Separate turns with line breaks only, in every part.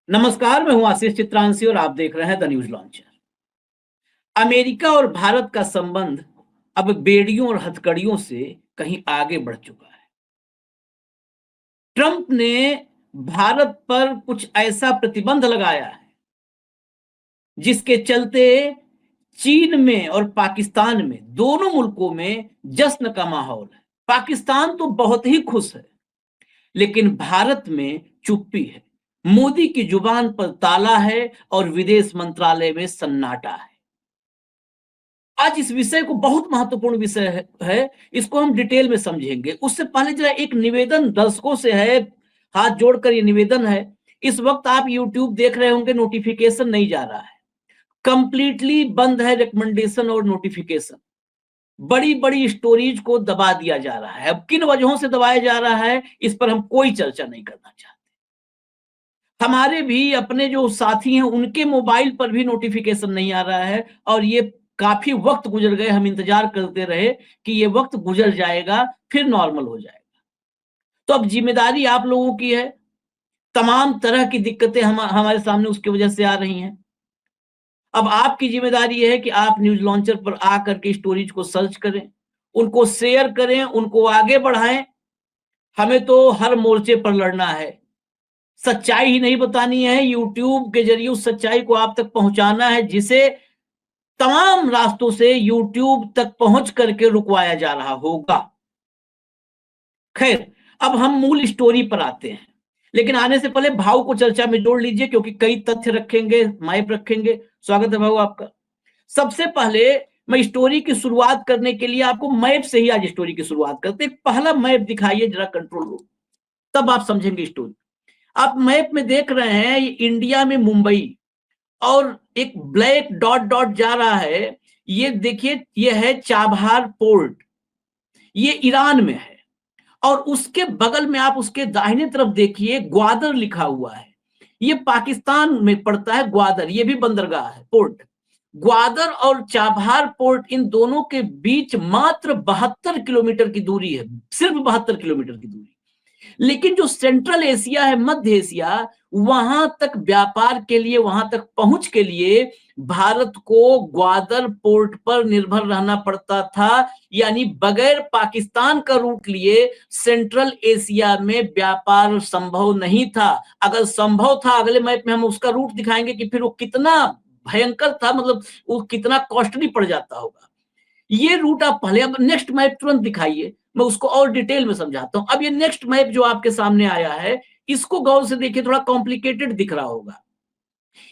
नमस्कार, मैं हूं आशीष चित्रांशी और आप देख रहे हैं द न्यूज लॉन्चर। अमेरिका और भारत का संबंध अब बेड़ियों और हथकड़ियों से कहीं आगे बढ़ चुका है। ट्रंप ने भारत पर कुछ ऐसा प्रतिबंध लगाया है जिसके चलते चीन में और पाकिस्तान में, दोनों मुल्कों में जश्न का माहौल है। पाकिस्तान तो बहुत ही खुश है, लेकिन भारत में चुप्पी है। मोदी की जुबान पर ताला है और विदेश मंत्रालय में सन्नाटा है। आज इस विषय को, बहुत महत्वपूर्ण विषय है, इसको हम डिटेल में समझेंगे। उससे पहले जरा एक निवेदन दर्शकों से है, हाथ जोड़कर ये निवेदन है। इस वक्त आप YouTube देख रहे होंगे, नोटिफिकेशन नहीं जा रहा है, कंप्लीटली बंद है रिकमेंडेशन और नोटिफिकेशन। बड़ी बड़ी स्टोरीज को दबा दिया जा रहा है। अब किन वजहों से दबाया जा रहा है, इस पर हम कोई चर्चा नहीं करना चाहते। हमारे भी अपने जो साथी हैं, उनके मोबाइल पर भी नोटिफिकेशन नहीं आ रहा है और ये काफी वक्त गुजर गए। हम इंतजार करते रहे कि ये वक्त गुजर जाएगा, फिर नॉर्मल हो जाएगा। तो अब जिम्मेदारी आप लोगों की है। तमाम तरह की दिक्कतें हमारे सामने उसकी वजह से आ रही हैं। अब आपकी जिम्मेदारी है कि आप न्यूज लॉन्चर पर आकर के स्टोरीज को सर्च करें, उनको शेयर करें, उनको आगे बढ़ाएं। हमें तो हर मोर्चे पर लड़ना है। सच्चाई ही नहीं बतानी है, यूट्यूब के जरिए उस सच्चाई को आप तक पहुंचाना है जिसे तमाम रास्तों से यूट्यूब तक पहुंच करके रुकवाया जा रहा होगा। खैर, अब हम मूल स्टोरी पर आते हैं, लेकिन आने से पहले भाव को चर्चा में जोड़ लीजिए, क्योंकि कई तथ्य रखेंगे, मैप रखेंगे। स्वागत है भाव आपका। सबसे पहले मैं स्टोरी की शुरुआत करने के लिए आपको मैप से ही आज स्टोरी की शुरुआत करते हैं। पहला मैप दिखाइए जरा, कंट्रोल रूम, तब आप समझेंगे स्टोरी। आप मैप में देख रहे हैं, ये इंडिया में मुंबई और एक ब्लैक डॉट डॉट जा रहा है। ये देखिए, ये है चाबहार पोर्ट, ये ईरान में है। और उसके बगल में आप उसके दाहिने तरफ देखिए, ग्वादर लिखा हुआ है। ये पाकिस्तान में पड़ता है ग्वादर, ये भी बंदरगाह है, पोर्ट। ग्वादर और चाबहार पोर्ट, इन दोनों के बीच मात्र 72 किलोमीटर की दूरी है, सिर्फ 72 किलोमीटर की दूरी। लेकिन जो सेंट्रल एशिया है, मध्य एशिया, वहां तक व्यापार के लिए, वहां तक पहुंच के लिए भारत को ग्वादर पोर्ट पर निर्भर रहना पड़ता था। यानी बगैर पाकिस्तान का रूट लिए सेंट्रल एशिया में व्यापार संभव नहीं था। अगर संभव था, अगले मैप में हम उसका रूट दिखाएंगे कि फिर वो कितना भयंकर था, मतलब वो कितना कॉस्टली पड़ जाता होगा। ये रूट आप पहले, अब नेक्स्ट मैप तुरंत दिखाइए, मैं उसको और डिटेल में समझाता हूं। अब ये नेक्स्ट मैप जो आपके सामने आया है, इसको गौर से देखिए, थोड़ा कॉम्प्लिकेटेड दिख रहा होगा।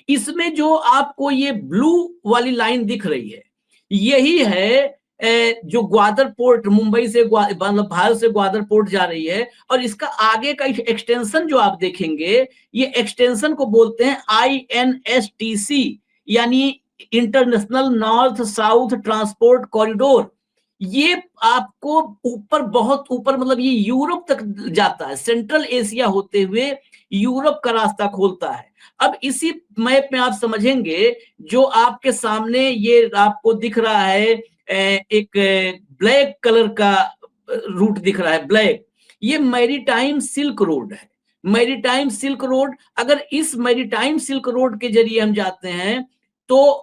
इसमें जो आपको ये ब्लू वाली लाइन दिख रही है, यही है जो ग्वादर पोर्ट, मुंबई से मतलब भारत से ग्वादर पोर्ट जा रही है। और इसका आगे का एक्सटेंशन जो आप देखेंगे, ये एक्सटेंशन को बोलते हैं INSTC, यानी international north south transport corridor. ये आपको ऊपर, बहुत ऊपर, मतलब ये यूरोप तक जाता है, सेंट्रल एशिया होते हुए यूरोप का रास्ता खोलता है। अब इसी मैप में आप समझेंगे, जो आपके सामने ये आपको दिख रहा है, एक ब्लैक कलर का रूट दिख रहा है, ब्लैक, ये मैरीटाइम सिल्क रोड है। मैरीटाइम सिल्क रोड, अगर इस मैरीटाइम सिल्क रोड के जरिए हम जाते हैं तो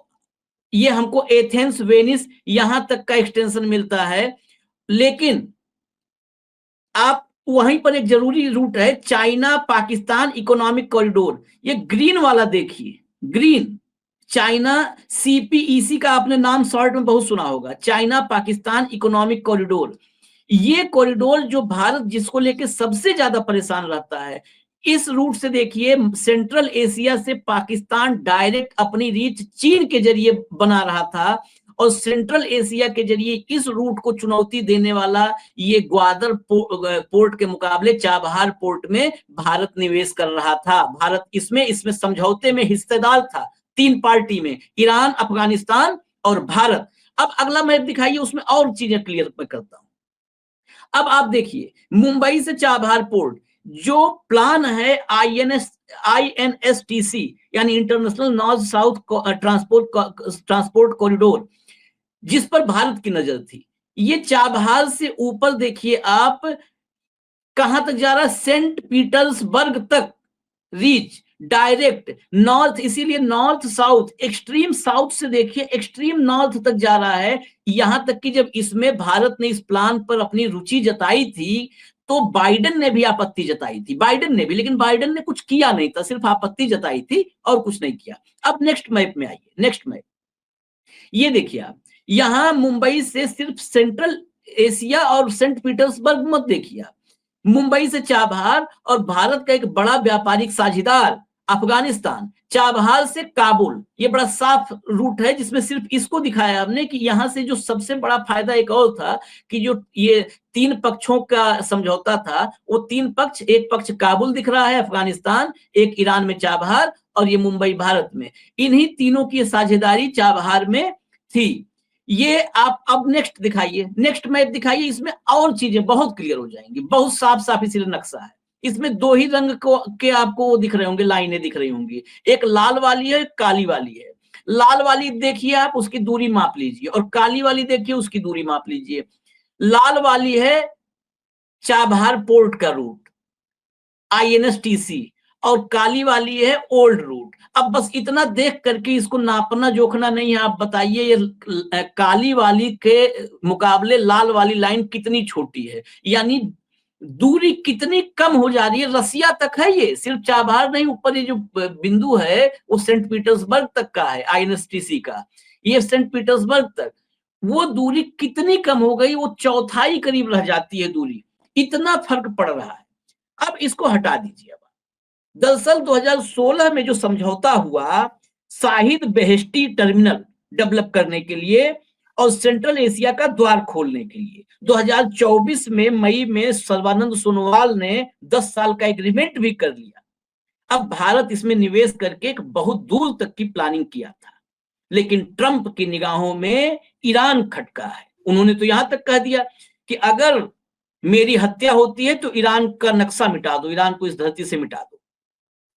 ये हमको एथेंस, वेनिस, यहां तक का एक्सटेंशन मिलता है। लेकिन आप वहीं पर एक जरूरी रूट है, चाइना पाकिस्तान इकोनॉमिक कॉरिडोर। ये ग्रीन वाला देखिए, ग्रीन, चाइना CPEC का आपने नाम शॉर्ट में बहुत सुना होगा, चाइना पाकिस्तान इकोनॉमिक कॉरिडोर। ये कॉरिडोर जो भारत जिसको लेके सबसे ज्यादा परेशान रहता है, इस रूट से देखिए, सेंट्रल एशिया से पाकिस्तान डायरेक्ट अपनी रीच चीन के जरिए बना रहा था, और सेंट्रल एशिया के जरिए इस रूट को चुनौती देने वाला ये ग्वादर पोर्ट के मुकाबले चाबहार पोर्ट में भारत निवेश कर रहा था। भारत इसमें समझौते में हिस्सेदार था, 3 पार्टी में, ईरान, अफगानिस्तान और भारत। अब अगला मैप दिखाइए, उसमें और चीजें क्लियर मैं करता हूं। अब आप देखिए, मुंबई से चाबहार पोर्ट, जो प्लान है INSTC, यानी international north south transport corridor, जिस पर भारत की नजर थी, ये चाबहार से ऊपर देखिए आप, कहां तक जा रहा है, सेंट पीटर्सबर्ग तक रीच, डायरेक्ट नॉर्थ, इसीलिए नॉर्थ साउथ, एक्सट्रीम साउथ से देखिए एक्सट्रीम नॉर्थ तक जा रहा है। यहां तक कि जब इसमें भारत ने इस प्लान पर अपनी रुचि जताई थी तो बाइडेन ने भी आपत्ति जताई थी, बाइडेन ने भी, लेकिन बाइडेन ने कुछ किया नहीं था, सिर्फ आपत्ति जताई थी और कुछ नहीं किया। अब नेक्स्ट मैप में आइए, नेक्स्ट मैप ये देखिए आप, यहां मुंबई से सिर्फ सेंट्रल एशिया और सेंट पीटर्सबर्ग मत देखिए आप, मुंबई से चाबहार और भारत का एक बड़ा व्यापारिक साझेदार अफगानिस्तान, चाबहार से काबुल, ये बड़ा साफ रूट है जिसमें सिर्फ इसको दिखाया हमने कि यहां से जो सबसे बड़ा फायदा एक और था कि जो ये तीन पक्षों का समझौता था, वो तीन पक्ष, एक पक्ष काबुल दिख रहा है अफगानिस्तान, एक ईरान में चाबहार और ये मुंबई भारत में, इन्हीं तीनों की साझेदारी चाबहार में थी। ये आप अब नेक्स्ट दिखाइए, नेक्स्ट मैप दिखाइए, इसमें और चीजें बहुत क्लियर हो जाएंगी, बहुत साफ साफ इसीलिए नक्शा है। इसमें दो ही रंग को के आपको वो दिख रहे होंगे, लाइनें दिख रही होंगी, एक लाल वाली है, एक काली वाली है। लाल वाली देखिए आप, उसकी दूरी माप लीजिए, और काली वाली देखिए उसकी दूरी माप लीजिए। लाल वाली है चाबहार पोर्ट का रूट, INSTC, और काली वाली है ओल्ड रूट। अब बस इतना देख करके इसको नापना जोखना नहीं है, आप बताइए ये काली वाली के मुकाबले लाल वाली लाइन कितनी छोटी है, यानी दूरी कितनी कम हो जा रही है। रसिया तक है ये, सिर्फ चाबहार नहीं, ऊपर ये जो बिंदु है वो सेंट पीटर्सबर्ग तक का है, INSTC का, ये सेंट पीटर्सबर्ग तक, वो दूरी कितनी कम हो गई, वो चौथाई करीब रह जाती है दूरी, इतना फर्क पड़ रहा है। अब इसको हटा दीजिए। अब दरअसल 2016 में जो समझौता हुआ शाहिद बेहेश्ती टर्मिनल डेवलप करने के लिए और सेंट्रल एशिया का द्वार खोलने के लिए, 2024 में मई में सर्बानंद सोनोवाल ने 10 साल का एग्रीमेंट भी कर लिया। अब भारत इसमें निवेश करके एक बहुत दूर तक की प्लानिंग किया था, लेकिन ट्रंप की निगाहों में ईरान खटका है। उन्होंने तो यहां तक कह दिया कि अगर मेरी हत्या होती है तो ईरान का नक्शा मिटा दो, ईरान को इस धरती से मिटा दो।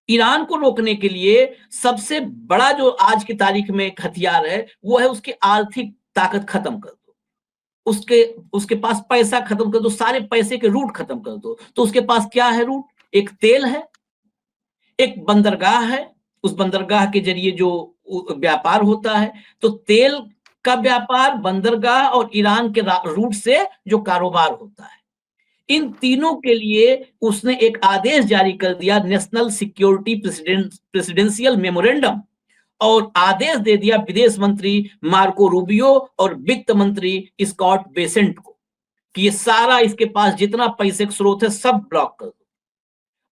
ईरान को रोकने के लिए सबसे बड़ा जो आज की तारीख में एक हथियार है वो है उसकी आर्थिक ताकत खत्म कर दो, उसके उसके पास पैसा खत्म कर दो, सारे पैसे के रूट खत्म कर दो। तो उसके पास क्या है रूट? एक तेल है, एक बंदरगाह है, उस बंदरगाह के जरिए जो व्यापार होता है, तो तेल का व्यापार, बंदरगाह और ईरान के रूट से जो कारोबार होता है, इन तीनों के लिए उसने एक आदेश जारी कर दिया, नेशनल सिक्योरिटी प्रेसिडेंशियल मेमोरेंडम, और आदेश दे दिया विदेश मंत्री मार्को रूबियो और वित्त मंत्री स्कॉट बेसेंट को कि ये सारा इसके पास जितना पैसे का स्रोत है सब ब्लॉक कर दो।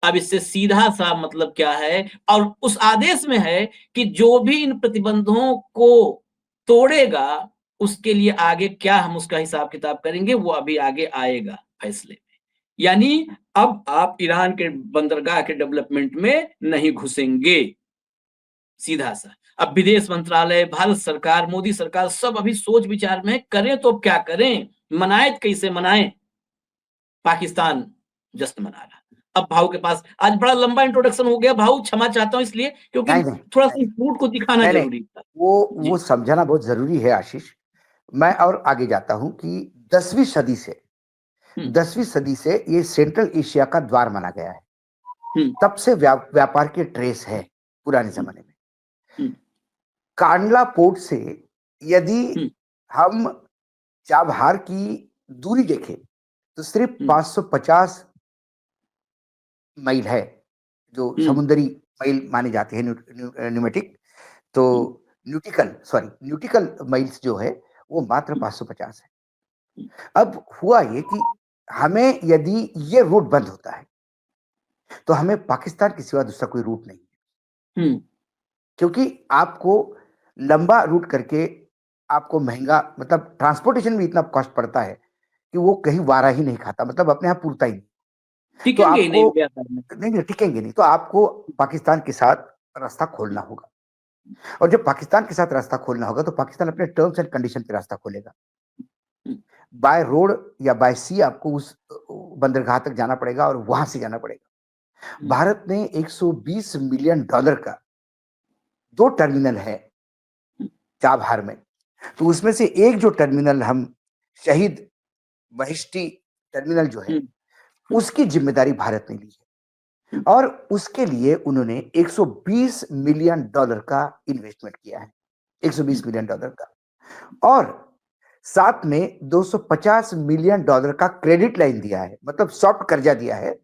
अब इससे सीधा सा मतलब क्या है, और उस आदेश में है कि जो भी इन प्रतिबंधों को तोड़ेगा उसके लिए आगे क्या हम उसका हिसाब किताब करेंगे, वो अभी आगे आएगा फैसले। यानी अब आप ईरान के बंदरगाह के डेवलपमेंट में नहीं घुसेंगे, सीधा सा। अब विदेश मंत्रालय, भारत सरकार, मोदी सरकार सब अभी सोच विचार में करें तो क्या करें, मनाए कैसे मनाएं। पाकिस्तान जश्न मना रहा। अब भाऊ के पास, आज बड़ा लंबा इंट्रोडक्शन हो गया भाऊ, क्षमा चाहता हूं इसलिए क्योंकि
नहीं नहीं
थोड़ा सा फ्रूट को दिखाना
नहीं
जरूरी था।
वो समझाना बहुत जरूरी है आशीष। मैं और आगे जाता हूं कि 10वीं सदी से ये सेंट्रल एशिया का द्वार माना गया है। तब से व्यापार के ट्रेस है पुराने जमाने में। कांडला पोर्ट से यदि हम चाबहार की दूरी देखें तो सिर्फ 550 मील है, जो समुद्री मील माने जाते हैं न्यूमेटिक, तो न्यूटिकल माइल्स जो है वो मात्र 550 है। अब हुआ ये कि हमें यदि ये रूट बंद होता है तो हमें पाकिस्तान के सिवा दूसरा कोई रूट नहीं है, क्योंकि आपको लंबा रूट करके आपको महंगा, मतलब ट्रांसपोर्टेशन भी इतना कॉस्ट पड़ता है कि वो कहीं वारा ही नहीं खाता, मतलब अपने यहाँ पूरता ही नहीं। तो आपको नहीं टिकेंगे नहीं, तो आपको पाकिस्तान के साथ रास्ता खोलना होगा, और जब पाकिस्तान के साथ रास्ता खोलना होगा तो पाकिस्तान अपने टर्म्स एंड कंडीशन पे रास्ता खोलेगा। बाय रोड या बाय सी आपको उस बंदरगाह तक जाना पड़ेगा और वहां से जाना पड़ेगा। भारत ने $120 मिलियन का 2 टर्मिनल है चाबहार में, तो उसमें से एक जो टर्मिनल हम शहीद बेहेश्ती टर्मिनल जो है उसकी जिम्मेदारी भारत ने ली है। और उसके लिए उन्होंने 120 मिलियन डॉलर का इन्वेस्टमेंट किया है, 120 मिलियन डॉलर का। और साथ में 250 मिलियन डॉलर का क्रेडिट लाइन दिया है, मतलब सॉफ्ट कर्जा दिया है,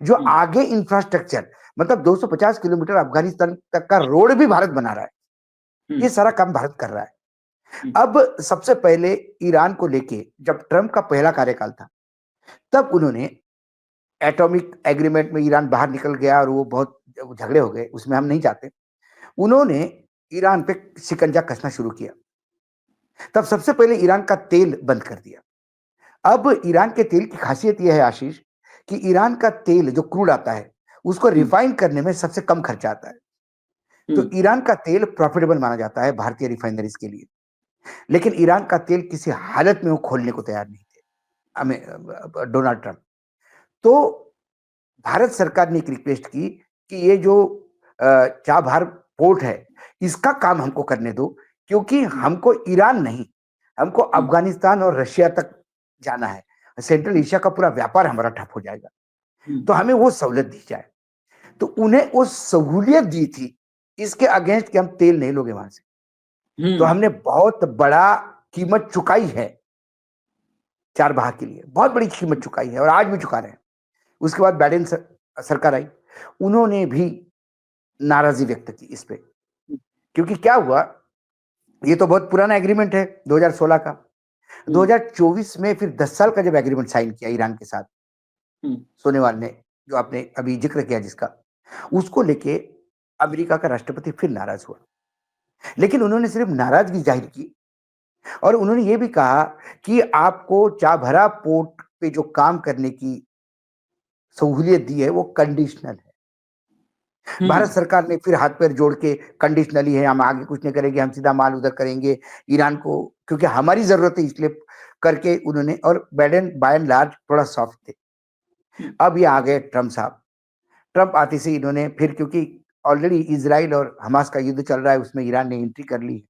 जो आगे इंफ्रास्ट्रक्चर, मतलब 250 किलोमीटर अफगानिस्तान तक का रोड भी भारत बना रहा है। ये सारा काम भारत कर रहा है। अब सबसे पहले ईरान को लेके जब ट्रंप का पहला कार्यकाल था, तब उन्होंने एटॉमिक एग्रीमेंट में ईरान बाहर निकल गया और वो बहुत झगड़े हो गए, उसमें हम नहीं जाते। उन्होंने ईरान पे शिकंजा कसना शुरू किया। तब सबसे पहले ईरान का तेल बंद कर दिया। अब ईरान के तेल की खासियत यह है आशीष, कि ईरान का तेल जो क्रूड आता है, उसको रिफाइन करने में सबसे कम खर्चा आता है। तो ईरान का तेल प्रॉफिटेबल माना जाता है भारतीय रिफाइनरीज के लिए। लेकिन ईरान का तेल किसी हालत में वो खोलने को तैयार नहीं थे, हमें डोनाल्ड ट्रंप। तो भारत सरकार ने एक रिक्वेस्ट की कि ये जो चाबहार पोर्ट है, इसका काम हमको करने दो, क्योंकि हमको ईरान नहीं, हमको अफगानिस्तान और रशिया तक जाना है। सेंट्रल एशिया का पूरा व्यापार हमारा ठप हो जाएगा, तो हमें वो सहूलियत दी जाए। तो उन्हें वो सहूलियत दी थी, इसके अगेंस्ट कि हम तेल नहीं लोगे वहां से। तो हमने बहुत बड़ा कीमत चुकाई है चाबहार के लिए, बहुत बड़ी कीमत चुकाई है और आज भी चुका रहे हैं। उसके बाद बाइडेन सरकार आई, उन्होंने भी नाराजगी व्यक्त की इस पे, क्योंकि क्या हुआ, ये तो बहुत पुराना एग्रीमेंट है 2016 का। 2024 में फिर 10 साल का जब एग्रीमेंट साइन किया ईरान के साथ, सोनेवाल ने, जो आपने अभी जिक्र किया जिसका, उसको लेके अमेरिका का राष्ट्रपति फिर नाराज हुआ। लेकिन उन्होंने सिर्फ नाराजगी जाहिर की और उन्होंने ये भी कहा कि आपको चाबहार पोर्ट पे जो काम करने की सहूलियत दी है वो कंडीशनल है। भारत सरकार ने फिर हाथ पैर जोड़ के कंडीशनली है, हम आगे कुछ नहीं करेंगे, हम सीधा माल उधर करेंगे ईरान को, क्योंकि हमारी जरूरत है, इसलिए करके उन्होंने। और बाइडेन बाय एंड लार्ज थोड़ा सॉफ्ट थे। अब ये आ गए ट्रंप साहब। ट्रंप आते से इन्होंने फिर, क्योंकि ऑलरेडी इजराइल और हमास का युद्ध चल रहा है, उसमें ईरान ने एंट्री कर ली है।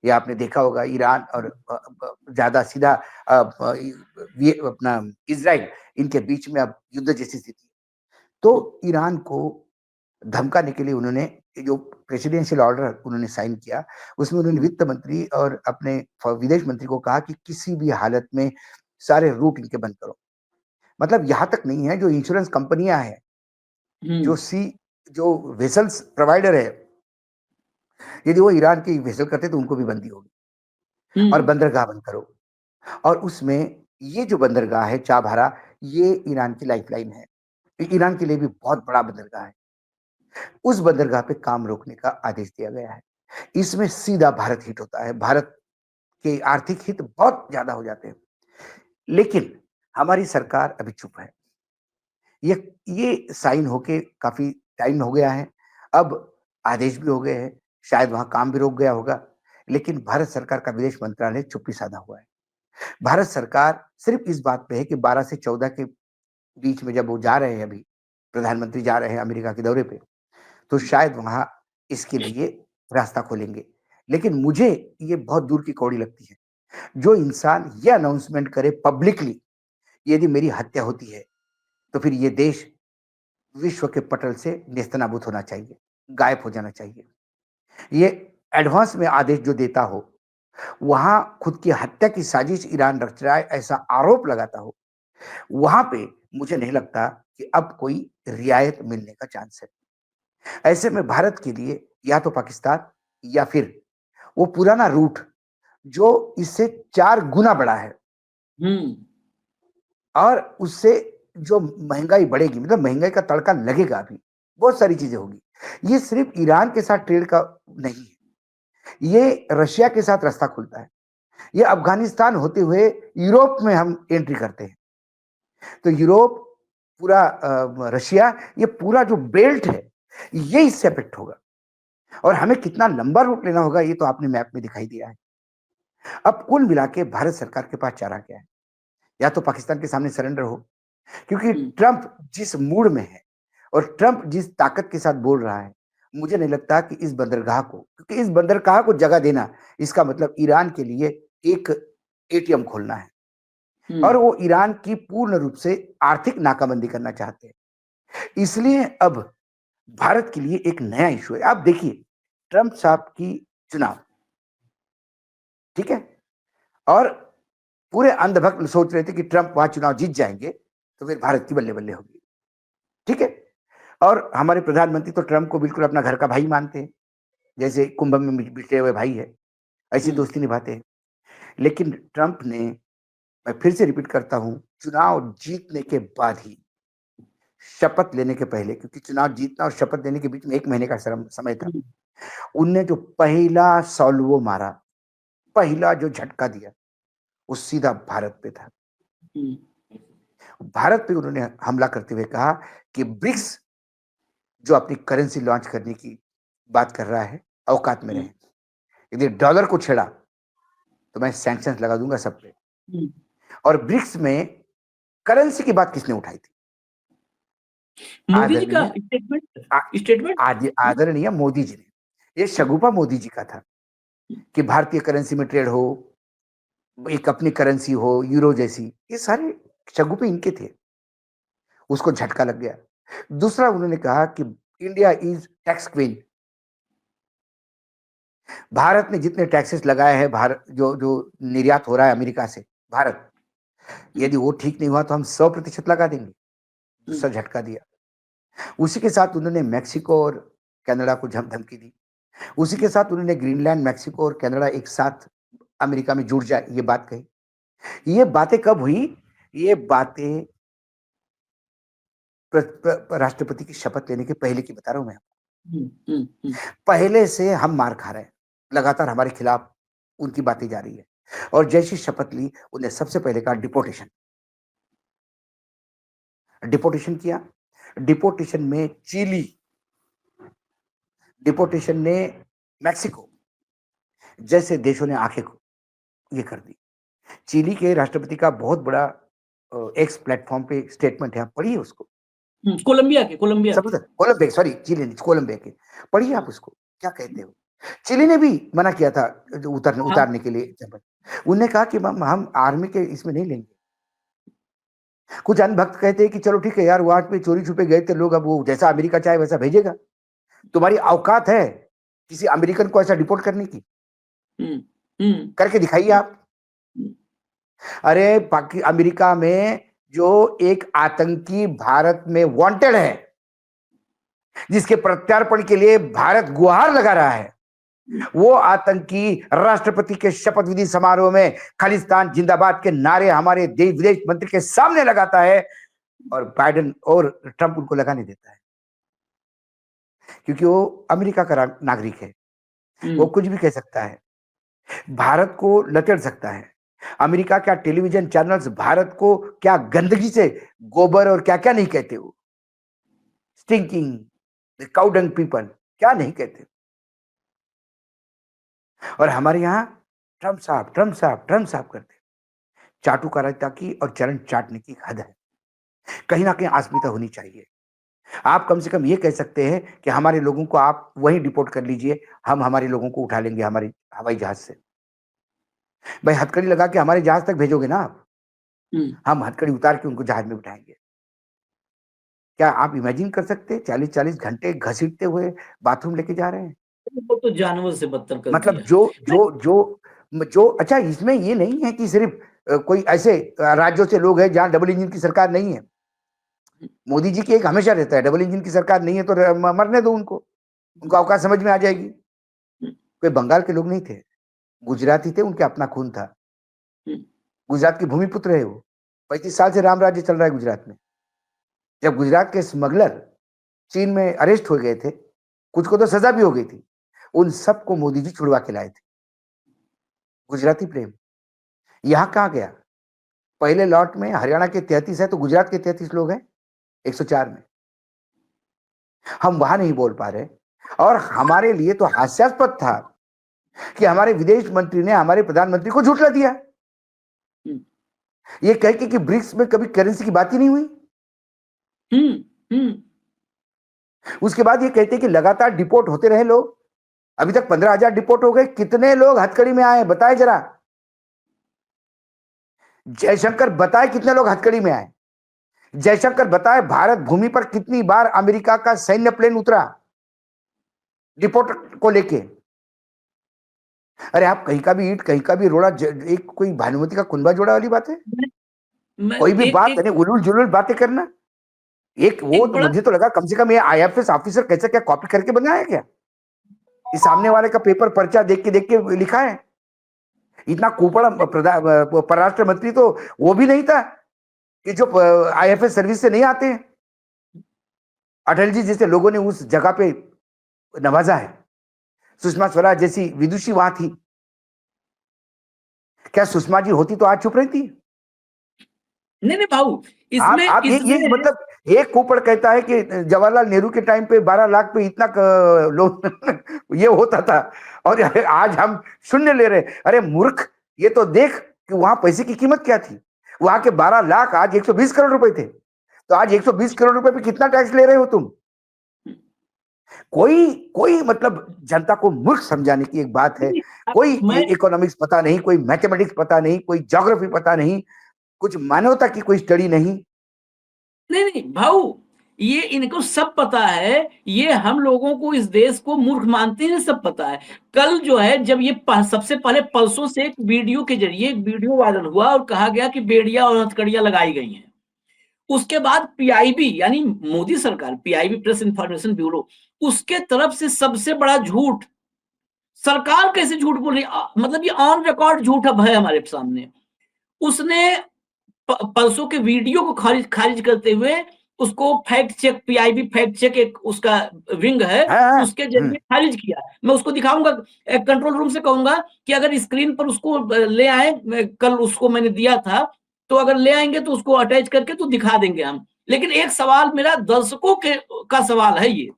ये आपने देखा होगा, ईरान और ज्यादा सीधा अपना इजराइल, इनके बीच में अब युद्ध जैसी स्थिति। तो ईरान को धमकाने के लिए उन्होंने जो प्रेसिडेंशियल ऑर्डर उन्होंने साइन किया, उसमें उन्होंने वित्त मंत्री और अपने विदेश मंत्री को कहा कि किसी भी हालत में सारे रूट इनके बंद करो। मतलब यहां तक नहीं है, जो इंश्योरेंस कंपनियां हैं, जो वेसल्स प्रोवाइडर है, यदि वो ईरान की वेसल करते तो उनको भी बंदी होगी। और बंदरगाह बंद करो। और उसमें ये जो बंदरगाह है चाबहारा, ये ईरान की लाइफलाइन है, ईरान के लिए भी बहुत बड़ा बंदरगाह है। उस बंदरगाह पे काम रोकने का आदेश दिया गया है। इसमें सीधा भारत हिट होता है, भारत के आर्थिक हित बहुत ज्यादा हो जाते हैं। लेकिन हमारी सरकार अभी चुप है। ये साइन होके काफी टाइम हो गया है, अब आदेश भी हो गए हैं, शायद वहां काम भी रुक गया होगा, लेकिन भारत सरकार का विदेश मंत्रालय चुप्पी साधा हुआ है। भारत सरकार सिर्फ इस बात पे है कि 12 से 14 के बीच में जब वो जा रहे हैं, अभी प्रधानमंत्री जा रहे हैं अमेरिका के दौरे पे, तो शायद वहां इसके लिए रास्ता खोलेंगे। लेकिन मुझे ये बहुत दूर की कौड़ी लगती है। जो इंसान ये अनाउंसमेंट करे पब्लिकली, यदि मेरी हत्या होती है तो फिर ये देश विश्व के पटल से नेस्तनाबूत होना चाहिए, गायब हो जाना चाहिए। ये एडवांस में आदेश जो देता हो, वहां खुद की हत्या की साजिश ईरान रच रहा है ऐसा आरोप लगाता हो, वहां पे मुझे नहीं लगता कि अब कोई रियायत मिलने का चांस है। ऐसे में भारत के लिए या तो पाकिस्तान या फिर वो पुराना रूट जो इससे 4 गुना बड़ा है, और उससे जो महंगाई बढ़ेगी, मतलब महंगाई का तड़का लगेगा, अभी बहुत सारी चीजें होगी। ये सिर्फ ईरान के साथ ट्रेड का नहीं है, ये रशिया के साथ रास्ता खुलता है, ये अफगानिस्तान होते हुए यूरोप में हम एंट्री करते हैं। तो यूरोप पूरा, रशिया, ये पूरा जो बेल्ट है, ये इससे अफेक्ट होगा। और हमें कितना लंबा रूट लेना होगा, ये तो आपने मैप में दिखाई दिया है। अब कुल मिला के भारत सरकार के पास चारा क्या है, या तो पाकिस्तान के सामने सरेंडर हो, क्योंकि ट्रंप जिस मूड में है और ट्रंप जिस ताकत के साथ बोल रहा है, मुझे नहीं लगता कि इस बंदरगाह को, क्योंकि इस बंदरगाह को जगह देना, इसका मतलब ईरान के लिए एक एटीएम खोलना है। और वो ईरान की पूर्ण रूप से आर्थिक नाकाबंदी करना चाहते हैं। इसलिए अब भारत के लिए एक नया इश्यू है। आप देखिए ट्रंप साहब की चुनाव, ठीक है? और पूरे अंधभक्त सोच रहे थे कि ट्रंप वहां चुनाव जीत जाएंगे तो फिर भारत की बल्ले-बल्ले होगी, ठीक है? और हमारे प्रधानमंत्री तो ट्रंप को बिल्कुल अपना घर का भाई मानते हैं, जैसे कुंभ में बिछड़े हुए भाई है, ऐसी दोस्ती निभाते हैं। लेकिन ट्रंप ने, मैं फिर से रिपीट करता हूं, चुनाव जीतने के बाद ही, शपथ लेने के पहले, क्योंकि चुनाव जीतना और शपथ लेने के बीच में 1 महीने का समय था, उनने जो पहला सॉल्वो मारा, पहला जो झटका दिया, वो सीधा भारत पे था। भारत पे उन्होंने हमला करते हुए कहा कि ब्रिक्स जो अपनी करेंसी लॉन्च करने की बात कर रहा है, औकात में रहे। यदि डॉलर को छेड़ा तो मैं सैंक्शंस लगा दूंगा सब पे। और ब्रिक्स में करेंसी की बात किसने उठाई थी?
मोदी जी का
आदरणीय
स्टेटमेंट
आदरणीय मोदी जी ने, ये शगुफा मोदी जी का था कि भारतीय करेंसी में ट्रेड हो, एक अपनी करेंसी हो यूरो जैसी, ये सारे शगुफे इनके थे। उसको झटका लग गया। दूसरा उन्होंने कहा कि India is tax queen. Bharat ने जितने टैक्सेस लगाए हैं, भारत जो जो निर्यात हो रहा है अमेरिका से भारत, यदि वो ठीक नहीं हुआ तो हम 100% लगा देंगे। दूसरा झटका दिया। उसी के साथ उन्होंने मैक्सिको और कनाडा को धमकी दी। उसी के साथ उन्होंने ग्रीनलैंड, मैक्सिको और कनाडा एक साथ अमेरिका में जुड़ जाए, ये बात कही। ये बातें कब हुई? ये बातें राष्ट्रपति की शपथ लेने के पहले की बता रहा हूं मैं। पहले से हम मार खा रहे हैं, लगातार हमारे खिलाफ उनकी बातें जा रही है। और जैसी शपथ ली, उन्हें सबसे पहले कहा डिपोटेशन। डिपोटेशन किया। डिपोटेशन में चिली, डिपोटेशन ने मैक्सिको जैसे देशों ने आंखें ये कर दी। चिली के राष्ट्रपति का बहुत बड़ा एक्स प्लेटफॉर्म पे स्टेटमेंट है, आप पढ़िए उसको।
कोलंबिया के
कोलंबिया, सॉरी, चिली नहीं, कोलंबिया के। पढ़िए आप उसको, क्या कहते हो। चिली ने भी मना किया था जो उतारने के लिए। उन्होंने कहा कि हम आर्मी के इसमें नहीं लेंगे। कुछ अनभक्त कहते हैं कि चलो ठीक है यार, वहां पे चोरी छुपे गए थे लोग, अब वो जैसा अमेरिका चाहे वैसा भेजेगा। तुम्हारी औकात है किसी अमेरिकन को ऐसा डिपोर्ट करने की? करके दिखाइए आप। अरे अमेरिका में जो एक आतंकी भारत में वांटेड है, जिसके प्रत्यार्पण के लिए भारत गुहार लगा रहा है, वो आतंकी राष्ट्रपति के शपथ विधि समारोह में खालिस्तान जिंदाबाद के नारे हमारे देश विदेश मंत्री के सामने लगाता है, और बाइडेन और ट्रंप उनको लगाने देता है, क्योंकि वो अमेरिका का नागरिक है। वो कुछ भी कह सकता है, भारत को लचड़ सकता है। अमेरिका क्या टेलीविजन चैनल्स भारत को क्या गंदगी से गोबर और क्या क्या नहीं कहते, वो स्टिंकिंग काउ डंग पीपल क्या नहीं कहते। और हमारे यहां ट्रंप साहब ट्रंप साहब ट्रंप साहब करते। चाटुकारिता की और चरण चाटने की हद है। कहीं ना कहीं आस्मिता होनी चाहिए। आप कम से कम ये कह सकते हैं कि हमारे लोगों को आप वहीं डिपोर्ट कर लीजिए, हम हमारे लोगों को उठा लेंगे हमारे हवाई जहाज से। भाई हथकड़ी लगा के हमारे जहाज तक भेजोगे ना आप, हम हथकड़ी उतार के उनको जहाज में बिठाएंगे। क्या आप इमेजिन कर सकते हैं 40-40 घंटे घसीटते हुए बाथरूम लेके जा रहे हैं?
वो तो जानवर से बदतर कर
मतलब
दिया।
जो अच्छा, इसमें ये नहीं है कि सिर्फ कोई ऐसे राज्यों से लोग हैं जहां डबल इंजन की सरकार नहीं है। मोदी जी की एक हमेशा रहता है, डबल इंजन की सरकार नहीं है तो मरने दो उनको औकात समझ में आ जाएगी। कोई बंगाल के लोग नहीं थे, गुजराती थे, उनके अपना खून था। गुजरात की भूमिपुत्र है वो। 35 साल से राम राज्य चल रहा है गुजरात में। जब गुजरात के स्मगलर चीन में अरेस्ट हो गए थे, कुछ को तो सजा भी हो गई थी, उन सबको मोदी जी छुड़वा के लाए थे। गुजराती प्रेम यहां कहां गया? पहले लॉट में हरियाणा के 33 है तो गुजरात के 33 लोग हैं 104 में। हम वहां नहीं बोल पा रहे। और हमारे लिए तो हास्यास्पद था कि हमारे विदेश मंत्री ने हमारे प्रधानमंत्री को झुठला दिया, ये कह के कि ब्रिक्स में कभी करेंसी की बात ही नहीं हुई। उसके बाद ये कहते कि लगातार डिपोर्ट होते रहे लोग। अभी तक 15,000 डिपोर्ट हो गए। कितने लोग हथकड़ी में आए बताए जरा। जयशंकर बताए कितने लोग हथकड़ी में आए। जयशंकर बताए भारत भूमि पर कितनी बार अमेरिका का सैन्य प्लेन उतरा रिपोर्ट को लेके। अरे आप कहीं का भी ईंट कहीं का भी रोड़ा, एक कोई भानुमति का कुंभा जोड़ा वाली बात है?
मैं
कोई भी
एक
बात
एक
यानी उलूल जुलूल बातें करना। एक वो
एक
तो
बड़ा
मुझे तो लगा कम से कम ये आईएफएस ऑफिसर कैसे क्या कॉपी करके बनाया क्या? इस सामने वाले का पेपर पर्चा देख के लिखा है। इतना कुपड़ परराष्ट्र मंत्री तो वो भी नहीं था कि जो आईएफएस सर्विस से नहीं आते हैं। अटल जी जैसे लोगों ने उस जगह पे नवाजा है। सुषमा स्वराज जैसी विदुषी वहां थी। क्या सुषमा जी होती तो आज चुप रही थी?
नहीं नहीं भाऊ, इसमें
आप ये
इसमें
मतलब एक कुपड़ कहता है कि जवाहरलाल नेहरू के टाइम पे 12 लाख पे इतना लोग ये होता था और आज हम शून्य ले रहे हैं। अरे मूर्ख, ये तो देख कि वहां पैसे की कीमत क्या थी। वहां के 12 लाख आज 120 करोड़ रुपए थे। तो आज 120 करोड़ रुपए पे कितना टैक्स ले रहे हो तुम? कोई कोई मतलब जनता को मूर्ख समझाने की एक बात है।
नहीं,
कोई
मैं
इकोनॉमिक्स पता नहीं, कोई मैथमेटिक्स पता नहीं, कोई ज्योग्राफी पता नहीं, कुछ मानवता की कोई स्टडी नहीं।
नहीं नहीं भाऊ, ये इनको सब पता है। ये हम लोगों को, इस देश को मूर्ख मानते हैं, सब पता है। कल जो है, जब ये सबसे पहले पल्सों से एक वीडियो के जरिए एक वीडियो वायरल हुआ और कहा गया कि बेड़ियां और हथकड़ियां लगाई गई हैं। उसके बाद पीआईबी यानी मोदी सरकार, पीआईबी प्रेस इंफॉर्मेशन ब्यूरो, उसके तरफ से सबसे बड़ा झूठ। सरकार कैसे झूठ बोल रही है? मतलब ये ऑन रिकॉर्ड झूठ अब है हमारे सामने। उसने परसों के वीडियो को खारिज खारिज करते हुए उसको fact check, PIB fact check एक उसका विंग है,
हाँ,
उसके जरिए खारिज किया। मैं उसको दिखाऊंगा, कंट्रोल रूम से कहूंगा कि अगर स्क्रीन पर उसको ले आए, कल उसको मैंने दिया था, तो अगर ले आएंगे तो उसको अटैच करके तो दिखा देंगे हम। लेकिन एक सवाल मेरा दर्शकों के का सवाल है ये,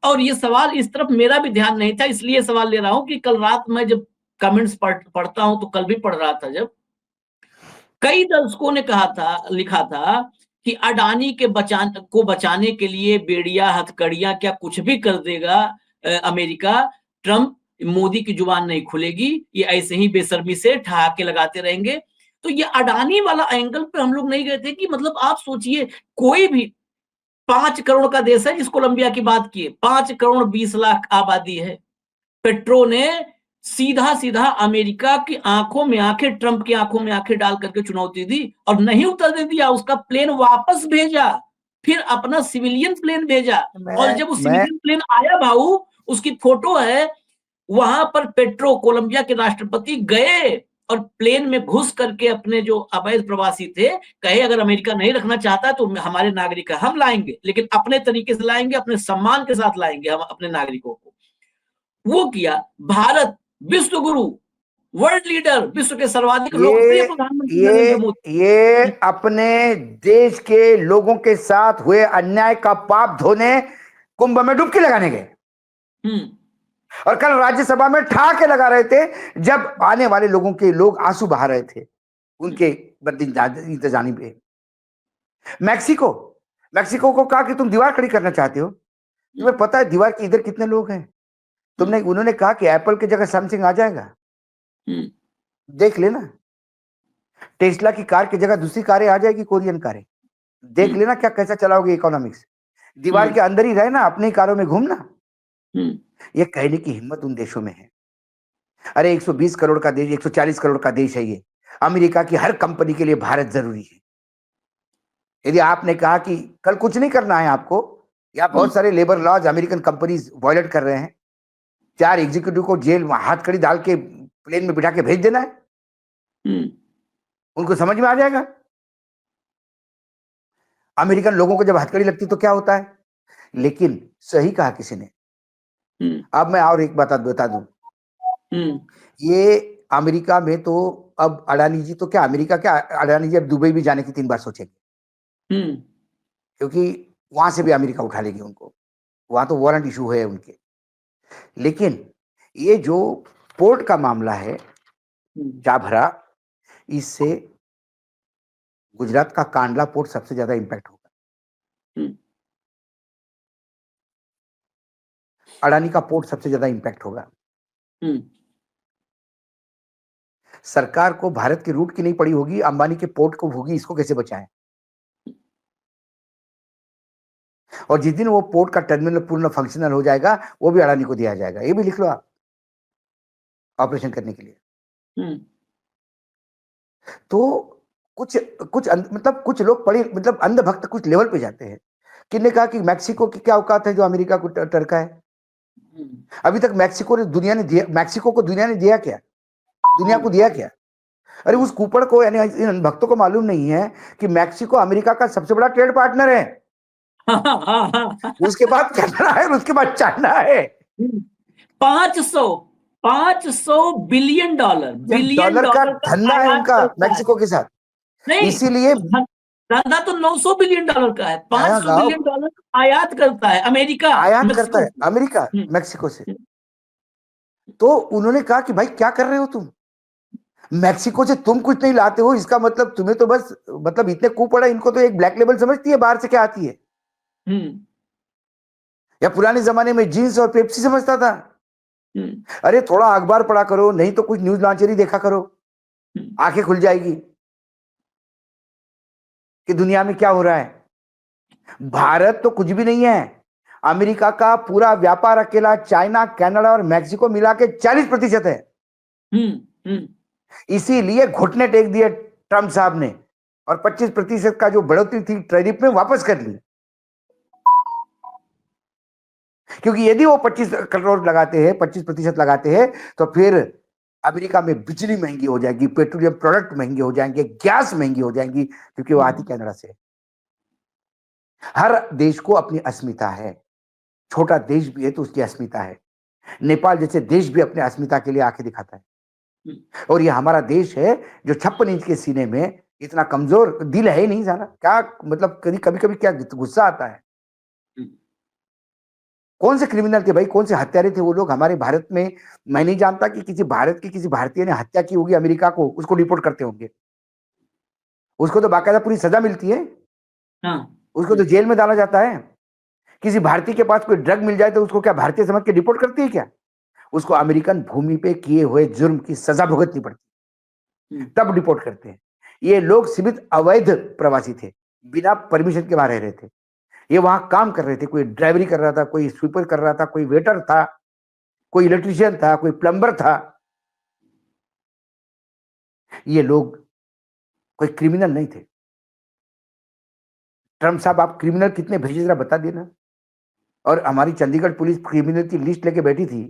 और ये सवाल इस तरफ मेरा भी ध्यान नहीं था, इसलिए सवाल ले रहा हूं कि कल रात मैं जब कमेंट्स पढ़ता हूं, तो कल भी पढ़ रहा था, जब कई दर्शकों ने कहा था, लिखा था कि अडानी के बचाने के लिए बेड़िया हथकड़ियां क्या कुछ भी कर देगा अमेरिका, ट्रंप, मोदी की जुबान नहीं खुलेगी, ये ऐसे ही बेशर्मी से ठहाके लगाते रहेंगे। तो ये अडानी वाला एंगल पे हम लोग नहीं गए थे कि मतलब आप सोचिए, कोई भी 5 करोड़ का देश है, जिस कोलंबिया की बात की, 5 करोड़ 20 लाख आबादी है। पेट्रो ने सीधा सीधा अमेरिका की आंखों में आंखें, ट्रंप की आंखों में आंखें डाल करके चुनौती दी और नहीं उतरने दिया। उसका प्लेन वापस भेजा, फिर अपना सिविलियन प्लेन भेजा। और जब वो
मैं
सिविलियन प्लेन आया भाऊ, उसकी फोटो है, वहां पर पेट्रो, कोलंबिया के राष्ट्रपति गए और प्लेन में घुस करके अपने जो अवैध प्रवासी थे, कहे अगर अमेरिका नहीं रखना चाहता तो हमारे नागरिक हम लाएंगे, लेकिन अपने तरीके से लाएंगे, अपने सम्मान के साथ लाएंगे हम अपने नागरिकों को। वो किया। भारत विश्व गुरु, वर्ल्ड लीडर, विश्व के सर्वाधिक लोकप्रिय
ये
प्रधानमंत्री
ये
नरेंद्र मोदी।
ये अपने देश के लोगों के साथ हुए अन्याय का पाप धोने कुंभ में डुबकी लगाने गए।
हम्म
और कल राज्यसभा में ठहाके लगा रहे थे जब आने वाले लोगों के लोग आंसू बहा रहे थे उनके इंतजामी पे। मैक्सिको मैक्सिको को कहा कि तुम दीवार खड़ी करना चाहते हो, तुम्हें पता है दीवार के इधर कितने लोग हैं? उन्होंने कहा कि एप्पल की जगह सैमसंग आ जाएगा, देख लेना। टेस्ला की कार की जगह दूसरी कारें आ जाएगी, कोरियन कारें, देख लेना क्या कैसा चलाओगे इकोनॉमिक्स। दीवार के अंदर ही रहे ना, अपनी कारों में घूमना। ये कहने की हिम्मत उन देशों में है। अरे 120 करोड़ का देश, 140 करोड़ का देश है ये। अमेरिका की हर कंपनी के लिए भारत जरूरी है। यदि आपने कहा कि कल कुछ नहीं करना है आपको, या बहुत सारे labour laws American companies violate कर रहे हैं, 4 एग्जीक्यूटिव को जेल में हाथ कड़ी डाल के प्लेन में बिठा के भेज देना है, उनको समझ में आ जाएगा। अमेरिकन लोगों को जब हथकड़ी लगती तो क्या होता है। लेकिन सही कहा किसी ने। अब मैं और एक बात बता दूं, ये अमेरिका में तो अब अडानी जी तो क्या, अमेरिका क्या, अडानी जी अब दुबई भी जाने की 3 बार सोचेंगे, क्योंकि वहां से भी अमेरिका उठा लेगी उनको। वहां तो वारंट इशू है उनके। लेकिन ये जो पोर्ट का मामला है जा भरा, इससे गुजरात का कांडला पोर्ट सबसे ज्यादा इंपैक्ट होगा। अडानी का पोर्ट सबसे ज्यादा इंपैक्ट होगा। सरकार को भारत के रूट की नहीं पड़ी होगी, अंबानी के पोर्ट को होगी, इसको कैसे बचाएं। और जिस दिन वो पोर्ट का टर्मिनल पूर्ण फंक्शनल हो जाएगा, वो भी अडानी को दिया जाएगा। ये भी लिख लो आप, ऑपरेशन करने के लिए।
हम्म,
तो कुछ कुछ मतलब कुछ लोग बड़े मतलब अंधभक्त कुछ लेवल पे जाते हैं। किन्ने कहा कि मैक्सिको की क्या औकात है जो अमेरिका को टरका है।
हम्म,
अभी तक मैक्सिको को दुनिया ने दिया क्या, दुनिया को
हम्म,
दिया क्या? अरे उस कुपड़ को यानी इन भक्तों को मालूम नहीं है कि मैक्सिको अमेरिका का सबसे बड़ा ट्रेड पार्टनर है।
हाँ, हाँ, हाँ,
उसके बाद कनाडा है, उसके बाद चाइना है।
500 $500
ये
बिलियन
डॉलर का
डॉलर का
धंधा है
आयात
उनका
करता है।
मैक्सिको के साथ।
नहीं,
इसीलिए
धंधा तो $900 बिलियन का है। 500
गाँव
बिलियन डॉलर का आयात करता है अमेरिका
आयात करता
मेक्सिको
है
से।
अमेरिका
हम्म,
मैक्सिको से। तो उन्होंने कहा कि भाई क्या कर रहे हो तुम, मैक्सिको से तुम कुछ नहीं लाते हो, इसका मतलब तुम्हें तो बस मतलब इतने कुपड़ है, इनको तो एक ब्लैक लेबल समझती है बाहर से क्या आती है।
हम्म,
या पुराने जमाने में जींस और पेप्सी समझता था।
हम्म,
अरे थोड़ा अखबार पढ़ा करो, नहीं तो कुछ न्यूज लॉन्चर ही देखा करो,
हम्म,
आंखें खुल जाएगी कि दुनिया में क्या हो रहा है। भारत तो कुछ भी नहीं है। अमेरिका का पूरा व्यापार अकेला चाइना, कनाडा और मैक्सिको मिला के 40% है।
हम्म, हम्म,
इसीलिए घुटने टेक दिए ट्रंप साहब ने, और 25% का जो बढ़ोतरी थी टैरिफ में वापस कर ली। क्योंकि यदि वो 25 करोड़ लगाते हैं, 25% लगाते हैं, तो फिर अमेरिका में बिजली महंगी हो जाएगी, पेट्रोलियम प्रोडक्ट महंगे हो जाएंगे, गैस महंगी हो जाएंगी, क्योंकि वो आती कनाडा से। हर देश को अपनी अस्मिता है, छोटा देश भी है तो उसकी अस्मिता है। नेपाल जैसे देश भी अपने अस्मिता के लिए आंखें दिखाता है। और ये हमारा देश है जो 56 इंच के सीने में इतना कमजोर दिल है ही नहीं साला। क्या मतलब कभी कभी कभी क्या गुस्सा आता है। कौन से क्रिमिनल थे भाई, कौन से हत्यारे थे वो लोग हमारे भारत में। मैं नहीं जानता कि किसी भारत के किसी भारतीय ने हत्या की होगी अमेरिका को, उसको डिपोर्ट करते होंगे। उसको तो बाकायदा पूरी सजा मिलती है,
हाँ,
उसको तो जेल में डाला जाता है। किसी भारतीय के पास कोई ड्रग मिल जाए तो उसको क्या भारतीय समझ के डिपोर्ट करती है क्या? उसको अमेरिकन भूमि पे किए हुए जुर्म की सजा भुगतनी पड़ती है, तब डिपोर्ट करते हैं। ये लोग सीमित अवैध प्रवासी थे, बिना परमिशन के वहां रह रहे थे। ये वहां काम कर रहे थे, कोई ड्राइवरी कर रहा था, कोई स्वीपर कर रहा था, कोई वेटर था, कोई इलेक्ट्रिशियन था, कोई प्लम्बर था। ये लोग कोई क्रिमिनल नहीं थे। ट्रम्प साहब आप क्रिमिनल कितने भेजे जरा बता देना। और हमारी चंडीगढ़ पुलिस क्रिमिनल की लिस्ट लेके बैठी थी।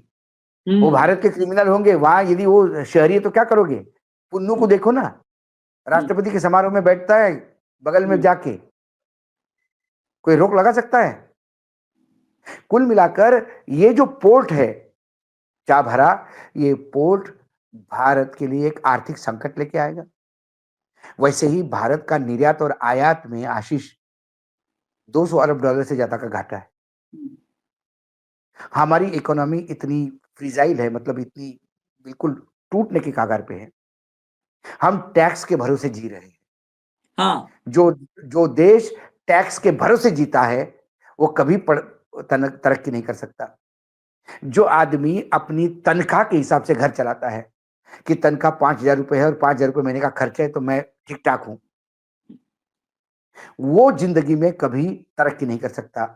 वो भारत के क्रिमिनल होंगे, वहां यदि वो शहरी है तो क्या करोगे? पुन्नू को देखो ना, राष्ट्रपति के समारोह में बैठता है बगल में जाके, कोई रोक लगा सकता है? कुल मिलाकर ये जो पोर्ट है चाभरा, ये पोर्ट भारत के लिए एक आर्थिक संकट लेके आएगा। वैसे ही भारत का निर्यात और आयात में आशीष $200 अरब से ज्यादा का घाटा है। हमारी इकोनॉमी इतनी फ्रीजाइल है, मतलब इतनी बिल्कुल टूटने के कगार पे है। हम टैक्स के भरोसे जी रहे हैं।
हाँ,
जो जो देश टैक्स के भरोसे जीता है वो कभी तरक्की नहीं कर सकता। जो आदमी अपनी तनख्वाह के हिसाब से घर चलाता है कि तनख्वाह 5,000 रुपए है और 5,000 रुपए महीने का खर्चा है तो मैं ठीक ठाक हूं, वो जिंदगी में कभी तरक्की नहीं कर सकता।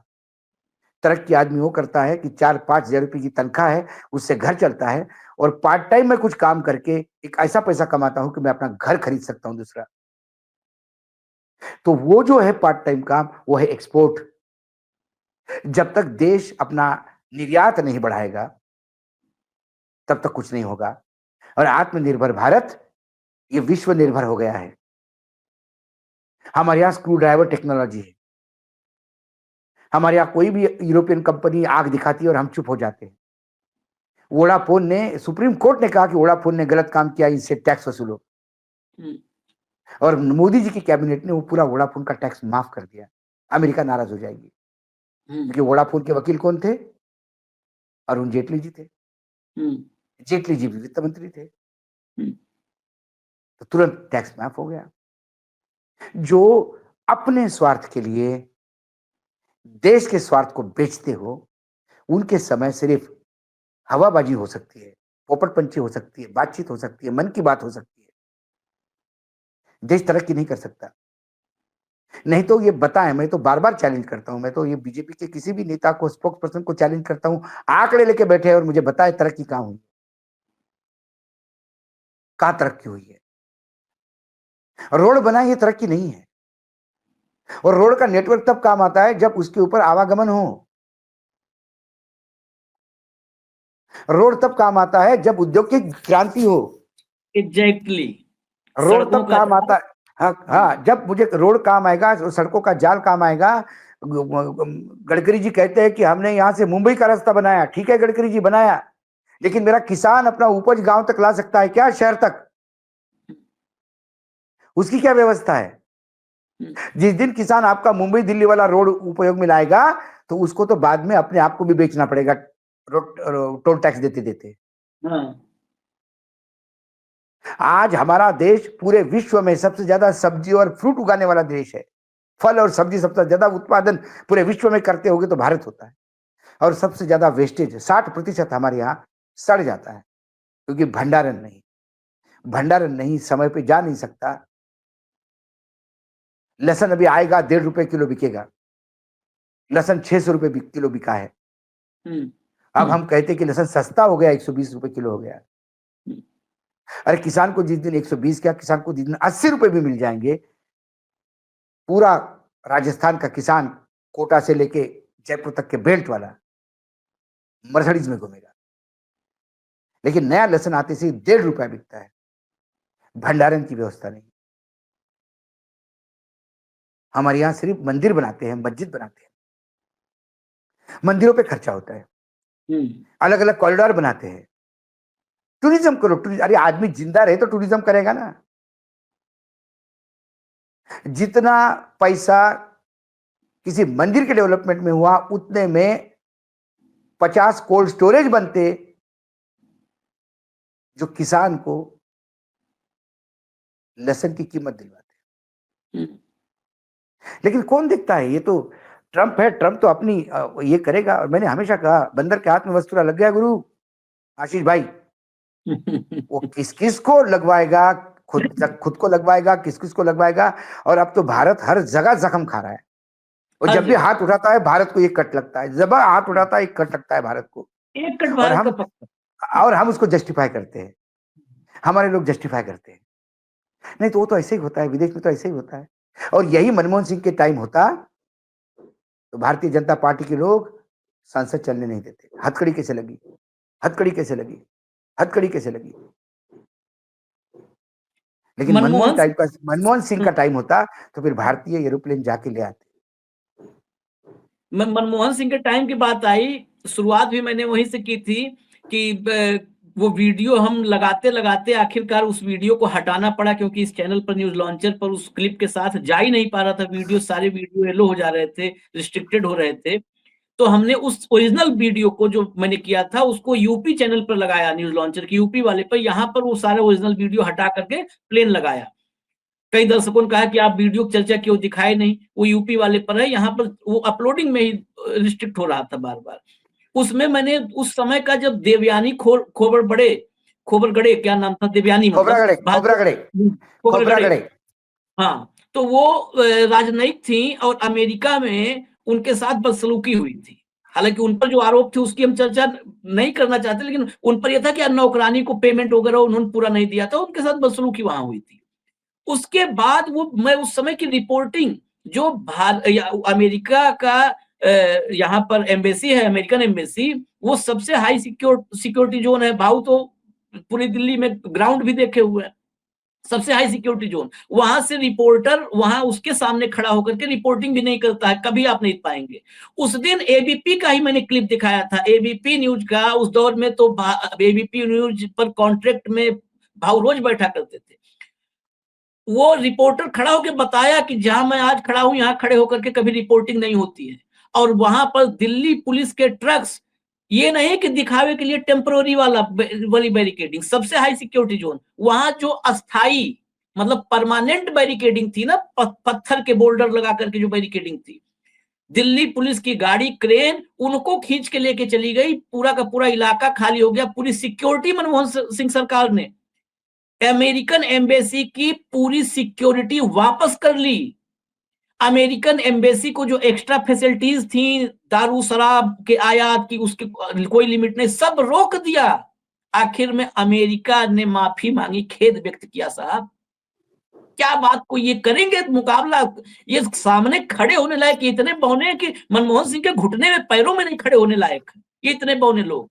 तरक्की आदमी वो करता है कि 4-5 हजार रुपए की तनख्वाह है, उससे घर चलता है, और पार्ट टाइम में कुछ काम करके एक ऐसा पैसा कमाता हूं कि मैं अपना घर खरीद सकता हूं दूसरा। तो वो जो है पार्ट टाइम काम, वो है एक्सपोर्ट। जब तक देश अपना निर्यात नहीं बढ़ाएगा तब तक कुछ नहीं होगा। और आत्मनिर्भर भारत ये विश्व निर्भर हो गया है। हमारे यहाँ स्क्रू ड्राइवर टेक्नोलॉजी है। हमारे यहाँ कोई भी यूरोपियन कंपनी आग दिखाती है और हम चुप हो जाते हैं। वोडाफोन ने, सुप्रीम कोर्ट ने कहा कि वोडाफोन ने गलत काम किया, इससे टैक्स वसूलो, और मोदी जी की कैबिनेट ने वो पूरा वोडाफोन का टैक्स माफ कर दिया। अमेरिका नाराज हो जाएगी, क्योंकि वोडाफोन के वकील कौन थे? अरुण जेटली जी थे। जेटली जी भी वित्त मंत्री थे, तो तुरंत टैक्स माफ हो गया। जो अपने स्वार्थ के लिए देश के स्वार्थ को बेचते हो, उनके समय सिर्फ हवाबाजी हो सकती है, पोपट पंची हो सकती है, बातचीत हो सकती है, मन की बात हो सकती है। देश तरक्की नहीं कर सकता। नहीं तो ये बताएं, मैं तो बार बार चैलेंज करता हूं, मैं तो ये बीजेपी के किसी भी नेता को, स्पोक्स पर्सन को चैलेंज करता हूं, आंकड़े लेके बैठे और मुझे बताए तरक्की कहां हुई, कहां तरक्की हुई है। रोड बना ये तरक्की नहीं है। और रोड का नेटवर्क तब काम आता है जब उसके ऊपर आवागमन हो। रोड तब काम आता है जब औद्योगिक क्रांति हो।
एग्जैक्टली।
रोड
सड़कों
तब
का
काम आता है। हाँ हाँ, जब मुझे रोड काम आएगा, सड़कों का जाल काम आएगा। गडकरी जी कहते हैं कि हमने यहां से मुंबई का रास्ता बनाया, ठीक है गडकरी जी बनाया, लेकिन मेरा किसान अपना उपज गांव तक ला सकता है क्या, शहर तक? उसकी क्या व्यवस्था है? जिस दिन किसान आपका मुंबई दिल्ली वाला रोड उपयोग में लाएगा, तो उसको तो बाद में अपने आप को भी बेचना पड़ेगा टोल टैक्स देते देते।
हाँ।
आज हमारा देश पूरे विश्व में सबसे ज्यादा सब्जी और फ्रूट उगाने वाला देश है। फल और सब्जी सबसे ज्यादा उत्पादन पूरे विश्व में करते होगे तो भारत होता है। और सबसे ज्यादा वेस्टेज 60% हमारे यहाँ सड़ जाता है, क्योंकि भंडारण नहीं, समय पे जा नहीं सकता। लहसुन अभी आएगा 1.5 रुपए किलो बिकेगा, लहसुन 600 रुपए किलो बिका है। अब हम कहते कि लहसुन सस्ता हो गया, 120 रुपए किलो हो गया। अरे किसान को जिस दिन 120 क्या, किसान को जिस दिन 80 रुपए भी मिल जाएंगे, पूरा राजस्थान का किसान कोटा से लेके जयपुर तक के बेल्ट वाला मर्सिडीज में घूमेगा। लेकिन नया लहसुन आते से 1.5 रुपया बिकता है। भंडारण की व्यवस्था नहीं। हमारे यहां सिर्फ मंदिर बनाते हैं, मस्जिद बनाते हैं, मंदिरों पे खर्चा होता है, अलग अलग कॉरिडोर बनाते हैं। टूरिज्म करो, अरे आदमी जिंदा रहे तो टूरिज्म करेगा ना। जितना पैसा किसी मंदिर के डेवलपमेंट में हुआ, उतने में 50 कोल्ड स्टोरेज बनते जो किसान को लहसुन की कीमत दिलवाते। लेकिन कौन देखता है? ये तो ट्रंप है, ट्रंप तो अपनी ये करेगा। और मैंने हमेशा कहा, बंदर के हाथ में वस्तुरा लग गया गुरु आशीष भाई। वो किस किस को लगवाएगा, खुद को लगवाएगा, किस किस को लगवाएगा। और अब तो भारत हर जगह जख्म खा रहा है। और जब भी हाथ उठाता है भारत को एक कट लगता है, जब हाथ उठाता है एक कट लगता है भारत को।
एक कट भारत का पक्का।
और हम उसको जस्टिफाई करते हैं, हमारे लोग जस्टिफाई करते हैं। नहीं तो वो तो ऐसे ही होता है, विदेश में तो ऐसे ही होता है। और यही मनमोहन सिंह के टाइम होता तो भारतीय जनता पार्टी के लोग संसद चलने नहीं देते। हथकड़ी कैसे लगी, हथकड़ी कैसे लगी, हथकड़ी कैसे लगी। लेकिन मनमोहन सिंह का टाइम होता तो फिर भारतीय एरोप्लेन जाके ले आते।
मनमोहन सिंह के टाइम की बात आई, शुरुआत भी मैंने वहीं से की थी कि वो वीडियो हम लगाते लगाते आखिरकार उस वीडियो को हटाना पड़ा, क्योंकि इस चैनल पर, न्यूज लॉन्चर पर उस क्लिप के साथ जा ही नहीं पा रहा था वीडियो। सारे वीडियो येलो हो जा रहे थे, रिस्ट्रिक्टेड हो रहे थे। तो हमने उस ओरिजिनल वीडियो को जो मैंने किया था उसको यूपी चैनल पर लगाया, न्यूज लॉन्चर की यूपी वाले पर। यहाँ पर वो सारे ओरिजिनल वीडियो हटा करके प्लेन लगाया। कई दर्शकों ने कहा कि आप वीडियो की चर्चा क्यों दिखाए नहीं, वो यूपी वाले पर है। यहाँ पर वो अपलोडिंग में ही रिस्ट्रिक्ट हो रहा था बार बार। उसमें मैंने उस समय का, जब देवयानी खोबरगड़े क्या नाम था, देवयानी मतलब
खोबरागड़े,
हाँ, तो वो राजनयिक थी और अमेरिका में उनके साथ बदसलूकी हुई थी। हालांकि उन पर जो आरोप थे उसकी हम चर्चा नहीं करना चाहते, लेकिन उन पर यह था कि नौकरानी को पेमेंट वगैरह उन्होंने पूरा नहीं दिया था, उनके साथ बदसलूकी वहां हुई थी। उसके बाद वो, मैं उस समय की रिपोर्टिंग जो अमेरिका का यहाँ पर एम्बेसी है, अमेरिकन एम्बेसी, वो सबसे हाई सिक्योरिटी जोन है। भाऊ तो पूरी दिल्ली में ग्राउंड भी देखे हुए हैं, सबसे हाई सिक्योरिटी जोन। वहां से रिपोर्टर वहां उसके सामने खड़ा होकर के रिपोर्टिंग भी नहीं करता है, कभी आप नहीं पाएंगे। उस दिन एबीपी का ही मैंने क्लिप दिखाया था, एबीपी न्यूज का। उस दौर में तो एबीपी न्यूज पर कॉन्ट्रैक्ट में भाव रोज बैठा करते थे। वो रिपोर्टर खड़ा होकर बताया कि जहां मैं आज खड़ा हूं, यहां खड़े होकर के कभी रिपोर्टिंग नहीं होती है। और वहां पर दिल्ली पुलिस के ट्रक्स, ये नहीं कि दिखावे के लिए टेम्पररी वाली बैरिकेडिंग, सबसे हाई सिक्योरिटी जोन, वहां जो अस्थाई मतलब परमानेंट बैरिकेडिंग थी ना, पत्थर के बोल्डर लगा करके जो बैरिकेडिंग थी, दिल्ली पुलिस की गाड़ी क्रेन उनको खींच के लेके चली गई। पूरा का पूरा इलाका खाली हो गया। पूरी सिक्योरिटी मनमोहन सिंह सरकार ने अमेरिकन एम्बेसी की पूरी सिक्योरिटी वापस कर ली। अमेरिकन एम्बेसी को जो एक्स्ट्रा फैसिलिटीज थी, दारू शराब के आयात की, उसकी कोई लिमिट नहीं, सब रोक दिया। आखिर में अमेरिका ने माफी मांगी, खेद व्यक्त किया। साहब क्या बात को ये करेंगे मुकाबला, ये सामने खड़े होने लायक इतने बौने कि मनमोहन सिंह के घुटने में पैरों में नहीं खड़े होने लायक, ये इतने बौने लोग।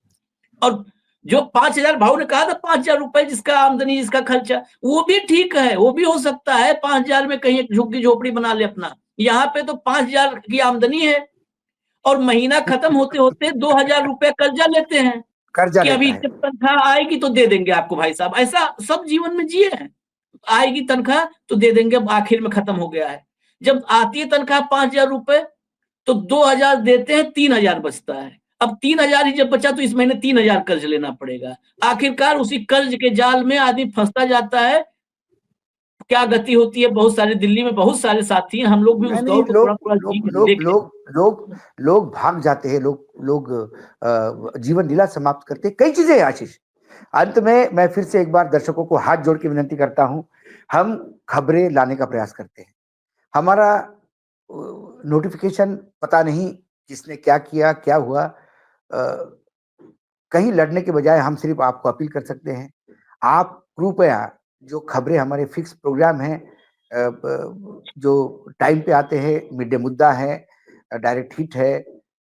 और जो 5,000 भाव ने कहा था, 5,000 रुपए जिसका आमदनी, जिसका खर्चा, वो भी ठीक है, वो भी हो सकता है 5,000 में कहीं एक झुग्गी झोपड़ी बना ले अपना। यहाँ पे तो 5,000 की आमदनी है और महीना खत्म होते होते 2,000 रुपए कर्जा लेते हैं
कर्जा
कि अभी
लेता है।
तनख्वाह आएगी तो दे देंगे आपको भाई साहब। ऐसा सब जीवन में जिए हैं, आएगी तनख्वाह तो दे देंगे, आखिर में खत्म हो गया है। जब आती है तनख्वाह 5,000 रुपए तो 2,000 देते हैं, 3,000 बचता है। अब 3,000 ही जब बचा तो इस महीने 3,000 कर्ज लेना पड़ेगा। आखिरकार उसी कर्ज के जाल में आदमी फंसता जाता है। क्या गति होती है, बहुत सारे दिल्ली में बहुत सारे साथी हैं, हम लोग भी उस
नहीं,
दौर को
लोग
थोड़ा
लोग
देख
लोग
लें।
लोग लोग भाग जाते हैं, लोग जीवन लीला समाप्त करते हैं। कई चीजें हैं आशीष। अंत में मैं फिर से एक बार दर्शकों को हाथ जोड़ के विनती करता हूं, हम खबरें लाने का प्रयास करते हैं। हमारा नोटिफिकेशन पता नहीं किसने क्या किया, क्या हुआ, कहीं लड़ने के बजाय हम सिर्फ आपको अपील कर सकते हैं, आप कृपया जो खबरें हमारे फिक्स प्रोग्राम हैं, जो टाइम पे आते हैं, मिड डे मुद्दा है, डायरेक्ट हिट है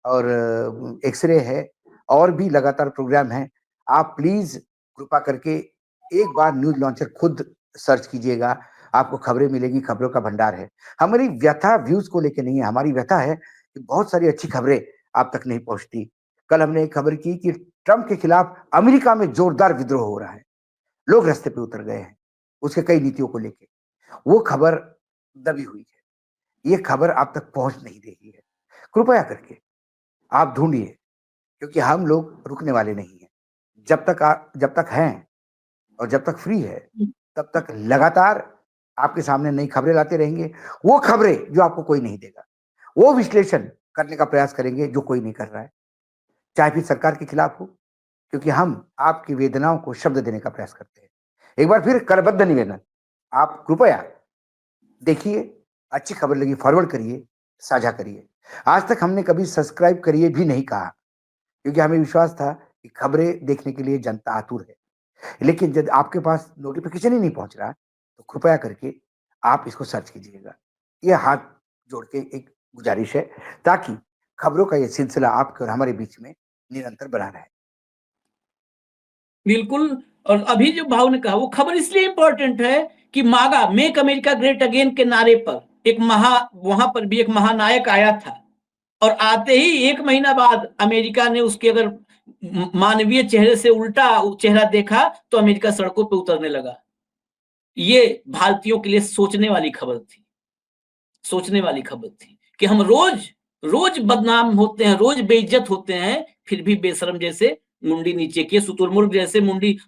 और एक्सरे है, और भी लगातार प्रोग्राम है, आप प्लीज कृपा करके एक बार न्यूज लॉन्चर खुद सर्च कीजिएगा, आपको खबरें मिलेगी। खबरों का भंडार है। हमारी व्यथा व्यूज को लेके नहीं है, हमारी व्यथा है कि बहुत सारी अच्छी खबरें आप तक नहीं पहुंचती। कल हमने एक खबर की कि ट्रंप के खिलाफ अमेरिका में जोरदार विद्रोह हो रहा है, लोग रास्ते पे उतर गए हैं उसके कई नीतियों को लेके। वो खबर दबी हुई है, ये खबर आप तक पहुंच नहीं रही है। कृपया करके आप ढूंढिए, क्योंकि हम लोग रुकने वाले नहीं हैं। जब तक हैं और जब तक फ्री है, तब तक लगातार आपके सामने नई खबरें लाते रहेंगे। वो खबरें जो आपको कोई नहीं देगा, वो विश्लेषण करने का प्रयास करेंगे जो कोई नहीं कर रहा है, चाहे फिर सरकार के खिलाफ हो, क्योंकि हम आपकी वेदनाओं को शब्द देने का प्रयास करते हैं। एक बार फिर करबद्ध निवेदन, आप कृपया देखिए, अच्छी खबर लगी फॉरवर्ड करिए, साझा करिए। आज तक हमने कभी सब्सक्राइब करिए भी नहीं कहा, क्योंकि हमें विश्वास था कि खबरें देखने के लिए जनता आतुर है। लेकिन जब आपके पास नोटिफिकेशन ही नहीं पहुंच रहा, तो कृपया करके आप इसको सर्च कीजिएगा। ये हाथ जोड़ के एक गुजारिश है, ताकि खबरों का ये सिलसिला आपके और हमारे बीच में निरंतर बना रहे।
बिल्कुल। और अभी जो भाव ने कहा, वो खबर इसलिए इंपॉर्टेंट है कि मागा, मेक अमेरिका ग्रेट अगेन के नारे पर वहां पर भी एक महानायक आया था, और आते ही 1 महीना बाद अमेरिका ने उसके अगर मानवीय चेहरे से उल्टा चेहरा देखा तो अमेरिका सड़कों पर उतरने लगा। ये भारतीयों के लिए सोचने वाली खबर थी, सोचने वाली खबर थी कि हम रोज रोज बदनाम होते हैं, रोज बेइज्जत होते हैं, फिर भी बेशरम जैसे मुंडी नीचे किए, शुतुरमुर्ग जैसे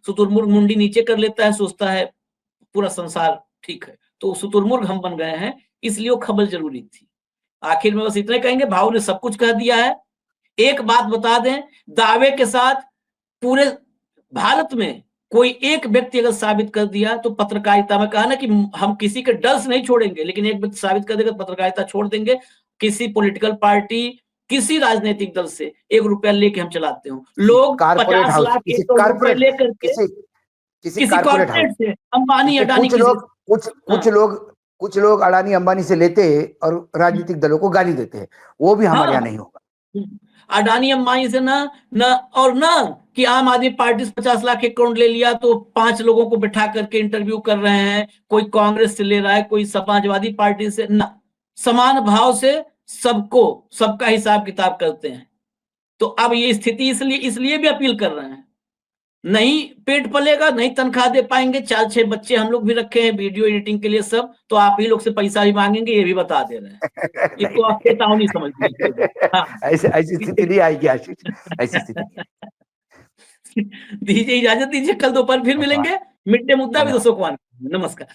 शुतुरमुर्ग मुंडी नीचे कर लेता है, सोचता है पूरा संसार ठीक है, तो शुतुरमुर्ग हम बन गए हैं। इसलिए वो खबर जरूरी थी। आखिर में बस इतने कहेंगे, भाव ने सब कुछ कह दिया है। एक बात बता दें दावे के साथ, पूरे भारत में कोई एक व्यक्ति अगर साबित कर दिया, तो पत्रकारिता में कहा ना कि हम किसी के डर से नहीं छोड़ेंगे, लेकिन एक व्यक्ति साबित कर देगा, पत्रकारिता छोड़ देंगे। किसी पॉलिटिकल पार्टी, किसी राजनीतिक दल से 1 रुपया लेके हम चलाते हो, लोग
कारपोरेट
50
हाउस,
लाख
किसी
1 करोड़ रुपए
कारपोरेट,
लेकर के
किसी
किसी
कारपोरेट हाउस,
कॉर्पोरेट से, अंबानी
जिसमें
अडानी किसी,
कुछ लोग अडानी अंबानी से लेते हैं और राजनीतिक दलों को गाली देते हैं, वो भी हमारे यहाँ नहीं होगा।
अडानी अंबानी से ना कि आम आदमी पार्टी से 50 लाख 1 करोड़ ले लिया तो 5 लोगों को बिठा करके इंटरव्यू कर रहे हैं, कोई कांग्रेस से ले रहा है, कोई समाजवादी पार्टी से, ना, समान भाव से सबका हिसाब किताब करते हैं। तो अब ये स्थिति इसलिए भी अपील कर रहे हैं, नहीं पेट पलेगा, नहीं तनख्वाह दे पाएंगे, 4-6 बच्चे हम लोग भी रखे हैं वीडियो एडिटिंग के लिए सब, तो आप ही लोग से पैसा भी मांगेंगे, ये भी बता दे रहे हैं। इसको आप चेतावनी समझ लीजिए। हाँ।
ऐसी स्थिति नहीं आएगी आशीष, ऐसी स्थिति नहीं।
दीजिए इजाजत, दीजिए, कल दोपहर फिर मिलेंगे। मिड डे मुद्दा भी
धन्यवाद।
दोस्तों को। नमस्कार।